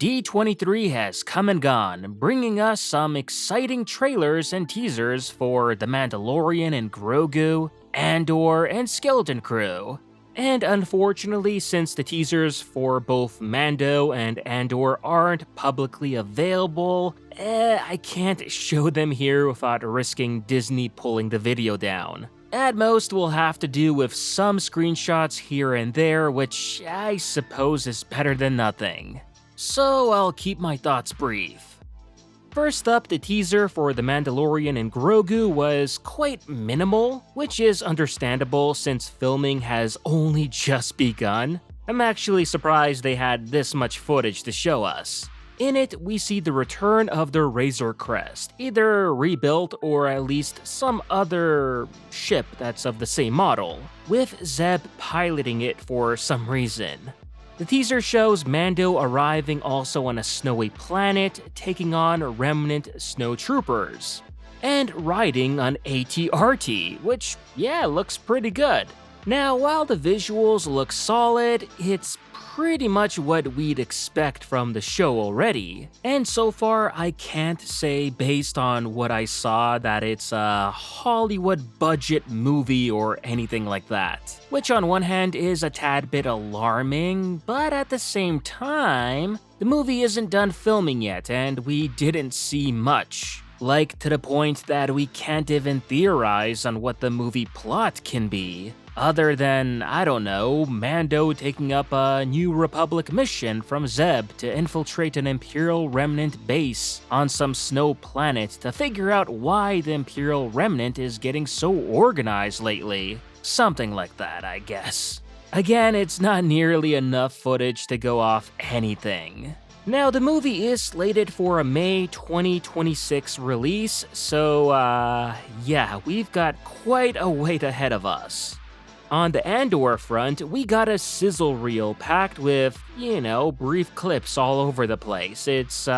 D23 has come and gone, bringing us some exciting trailers and teasers for The Mandalorian and Grogu, Andor, and Skeleton Crew. And unfortunately, since the teasers for both Mando and Andor aren't publicly available, I can't show them here without risking Disney pulling the video down. At most, we'll have to do with some screenshots here and there, which I suppose is better than nothing. So I'll keep my thoughts brief. First up, the teaser for The Mandalorian and Grogu was quite minimal, which is understandable since filming has only just begun. I'm actually surprised they had this much footage to show us. In it, we see the return of the Razor Crest, either rebuilt or at least some other ship that's of the same model, with Zeb piloting it for some reason. The teaser shows Mando arriving also on a snowy planet, taking on remnant snowtroopers, and riding on AT-RT, which, looks pretty good. Now, while the visuals look solid, it's pretty much what we'd expect from the show already, and so far I can't say based on what I saw that it's a Hollywood budget movie or anything like that, which on one hand is a tad bit alarming, but at the same time, the movie isn't done filming yet and we didn't see much. Like to the point that we can't even theorize on what the movie plot can be. Other than, I don't know, Mando taking up a New Republic mission from Zeb to infiltrate an Imperial Remnant base on some snow planet to figure out why the Imperial Remnant is getting so organized lately. Something like that, I guess. Again, it's not nearly enough footage to go off anything. Now, the movie is slated for a May 2026 release, so we've got quite a wait ahead of us. On the Andor front, we got a sizzle reel packed with, brief clips all over the place. It's,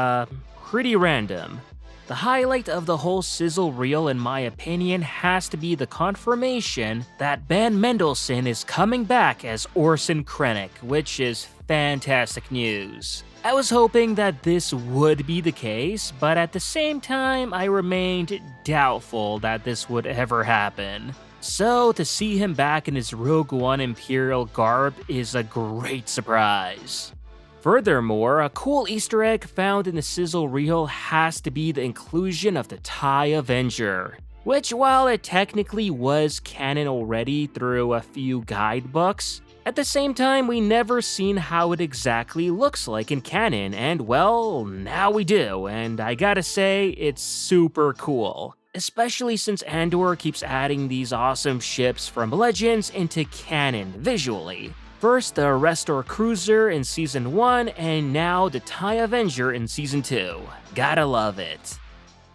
pretty random. The highlight of the whole sizzle reel, in my opinion, has to be the confirmation that Ben Mendelsohn is coming back as Orson Krennic, which is fantastic news. I was hoping that this would be the case, but at the same time, I remained doubtful that this would ever happen. So to see him back in his Rogue One Imperial garb is a great surprise. Furthermore, a cool Easter egg found in the sizzle reel has to be the inclusion of the TIE Avenger, which while it technically was canon already through a few guidebooks, at the same time we never seen how it exactly looks like in canon, and well, now we do, and I gotta say, it's super cool. Especially since Andor keeps adding these awesome ships from Legends into canon visually. First the Restor Cruiser in Season 1, and now the TIE Avenger in Season 2. Gotta love it.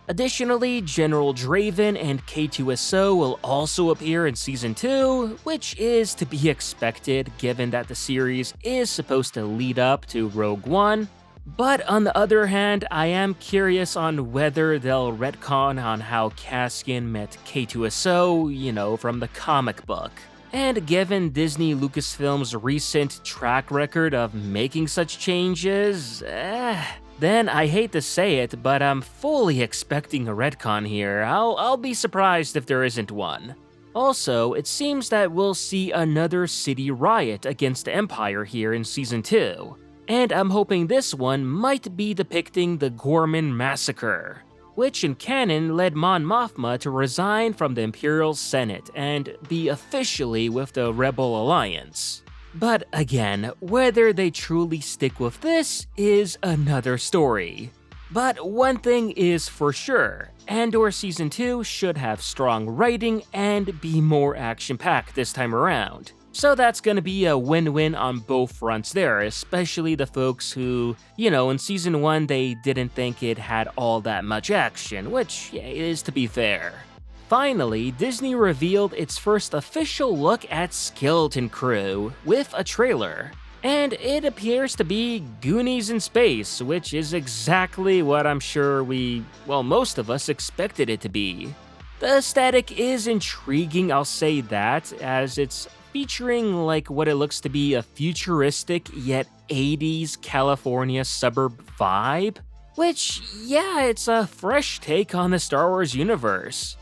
Additionally, General Draven and K2SO will also appear in Season 2, which is to be expected given that the series is supposed to lead up to Rogue One. But on the other hand, I am curious on whether they'll retcon on how Cassian met K2SO, from the comic book. And given Disney Lucasfilm's recent track record of making such changes, then I hate to say it, but I'm fully expecting a retcon here. I'll be surprised if there isn't one. Also, it seems that we'll see another city riot against the Empire here in Season 2. And I'm hoping this one might be depicting the Gorman Massacre, which in canon led Mon Mothma to resign from the Imperial Senate and be officially with the Rebel Alliance. But again, whether they truly stick with this is another story. But one thing is for sure, Andor Season 2 should have strong writing and be more action-packed this time around. So that's gonna be a win-win on both fronts there, especially the folks who, in Season 1 they didn't think it had all that much action, which is to be fair. Finally, Disney revealed its first official look at Skeleton Crew with a trailer. And it appears to be Goonies in space, which is exactly what I'm sure most of us expected it to be. The aesthetic is intriguing, I'll say that, as it's featuring like what it looks to be a futuristic yet 80s California suburb vibe. Which, yeah, it's a fresh take on the Star Wars universe.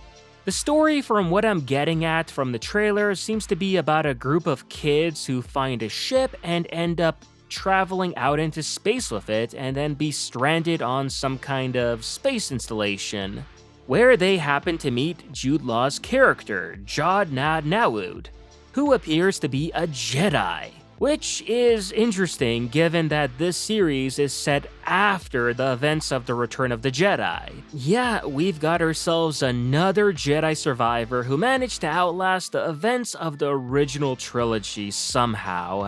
The story, from what I'm getting at from the trailer, seems to be about a group of kids who find a ship and end up traveling out into space with it and then be stranded on some kind of space installation, where they happen to meet Jude Law's character, Jod Na Nawood, who appears to be a Jedi. Which is interesting given that this series is set after the events of the Return of the Jedi. Yeah, we've got ourselves another Jedi survivor who managed to outlast the events of the original trilogy somehow.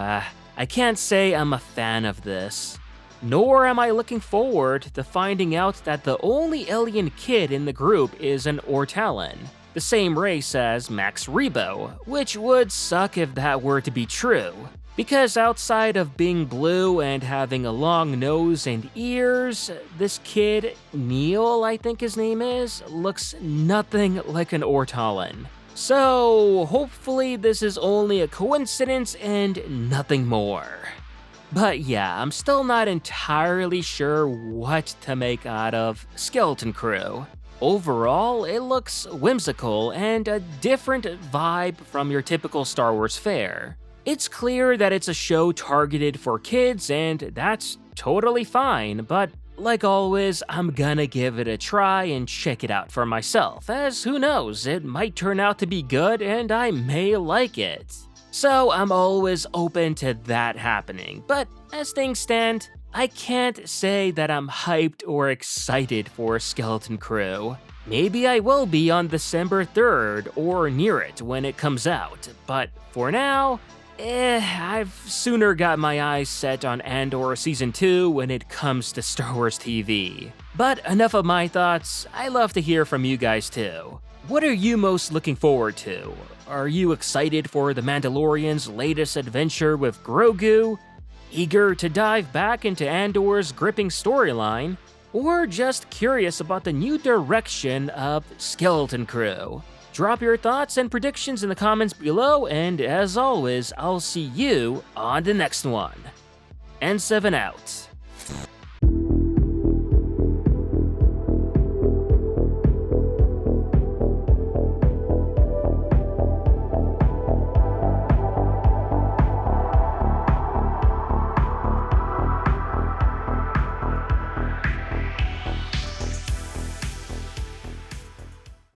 I can't say I'm a fan of this. Nor am I looking forward to finding out that the only alien kid in the group is an Ortalan, the same race as Max Rebo, which would suck if that were to be true. Because outside of being blue and having a long nose and ears, this kid, Neil I think his name is, looks nothing like an Ortalan. So hopefully this is only a coincidence and nothing more. But yeah, I'm still not entirely sure what to make out of Skeleton Crew. Overall, it looks whimsical and a different vibe from your typical Star Wars fare. It's clear that it's a show targeted for kids, and that's totally fine, but like always, I'm gonna give it a try and check it out for myself, as who knows, it might turn out to be good and I may like it. So I'm always open to that happening, but as things stand, I can't say that I'm hyped or excited for Skeleton Crew. Maybe I will be on December 3rd or near it when it comes out, but for now, I've sooner got my eyes set on Andor Season 2 when it comes to Star Wars TV. But enough of my thoughts, I love to hear from you guys too. What are you most looking forward to? Are you excited for the Mandalorian's latest adventure with Grogu? Eager to dive back into Andor's gripping storyline? Or just curious about the new direction of Skeleton Crew? Drop your thoughts and predictions in the comments below, and as always, I'll see you on the next one. N7 out.